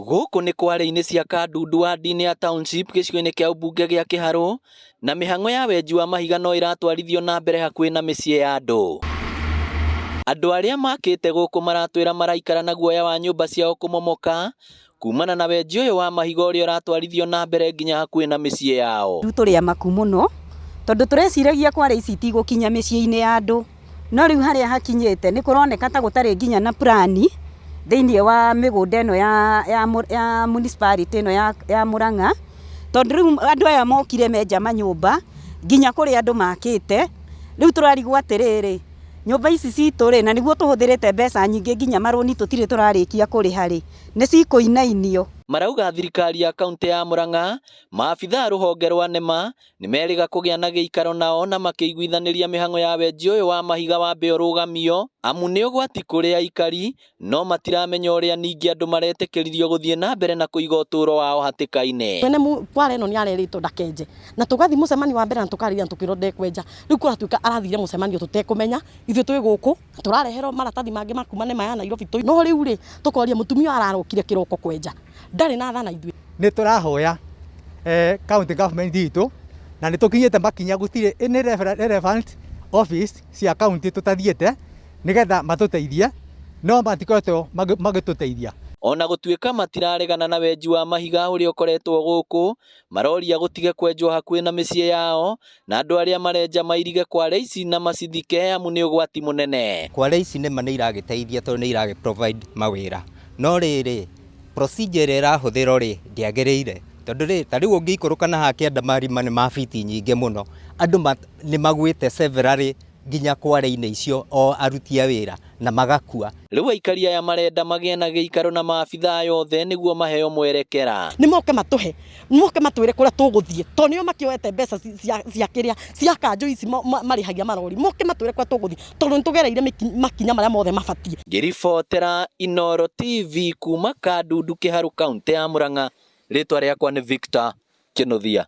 Gũkũ nĩ kware-inĩ cia Kandundu ward-inĩ ya Township gĩcigo-inĩ kĩa ũmbunge gĩa Kĩharũ, na mĩhang'o ya wenji wa mahiga no ĩratwarithio na mbere hakuhĩ na mĩciĩ ya andũ. Andũ arĩa makĩte gũkũ maratwĩra maraikara na guoya wa nyũmba ciao kũmomoka kumana na wenji ũyũ wa mahiga ũrĩa ũratwarithio na mbere nginya hakuhĩ na mĩciĩ yao. Tũrĩ amaku mũno tondũ tũreciragia kware ici itigũkinya mĩciĩ-inĩ ya andũ, no rĩu harĩa hakinyĩte nĩ kũroneka ta gũtarĩ nginya na plani thĩinĩ wa mĩgũnda ĩno ya municipality ĩno ya Mũrang'a, tondũ rĩu andũ aya mokire menja manyũmba nginya kũrĩa andũ makĩte. Rĩu tũrarigwo atĩrĩrĩ, nyũmba ici citũ-rĩ, na nĩguo tũhũthĩrĩte mbeca nyingĩ nginya marũni tũtirĩ tũrarĩkia kũrĩha-rĩ, nĩ cikũinainio. Marauga thirikari ya kaunti ya Mũrang'a, maabitha rũhonge rwa NEMA nĩmeriga kũgĩa na gĩikaro nao na makĩiguithanĩria mĩhang'o ya wenji ũyũ wa mahiga wambe ũrũgamio, amu nĩ ũgwati kũrĩ aikari, no matiramenya ũrĩa ningĩ andũ maretĩkĩririo gũthiĩ na mbere na kũiga ũtũũro wao hatĩka-inĩ. Mwene kware ĩno nĩarerĩtwo ndakenje, na tũgathiĩ mũcemanio wa mbere na tũkarĩrĩria na tũkĩrwo ndekwenja. Rĩu kũratuĩka arathire mũcemanio tũtekũmenya, ithuĩ twĩ gũkũ tũrareherwo maratathi mangĩ makuma NEMA ya Nairobi, no rĩu-rĩ tũkoria mũtumia ararokire kĩroko kwenja, ndarĩ na tha na ithuĩ. Nĩ tũrahoya county government itũ na nĩ tũkinyĩte makinya gũtirĩ any relevant office cia county tũtathiĩte nĩgetha matũteithie, no matikoretwo magĩtũteithia. Ona gũtuĩka matiraregana na wenji wa mahiga ũrĩa ũkoretwo gũkũ, maroria gũtige kwenjwo hakuhĩ na mĩciĩ yao, na andũ arĩa marenja mairige kware ici na macithike amu nĩ ũgwati mũnene. Kware ici NEMA nĩ iragĩteithia tondũ nĩ iragĩ provide mawĩra, no rĩrĩ procedure ĩrahũthĩrwo-rĩ ndĩagĩrĩire, tondũ rĩ ta rĩu ũngĩikũrũka na hakĩenda marima nĩ mabiti nyingĩ mũno, andũ nĩ magwĩte severally nginya kware-inĩ icio o aruti a wĩra na magakua. Rĩu aikari aya marenda magĩe na gĩikaro na maabitha yothe nĩguo maheo mwerekera. Nĩ moke matũhe, moke matwĩre kũrĩa tũgũthiĩ, tondũ nĩo makĩoete mbeca cia kĩrĩa cia kanjũ ici marĩhagia marori, moke matwĩre kũrĩa tũgũthiĩ tondũ nĩtũgereire makinya marĩa mothe mabatiĩ. Ngĩribotera Inooro TV kuma Kandundu Kĩharũ, kaunti ya Mũrang'a, rĩtwa rĩakwa nĩ Victor Kĩnuthia.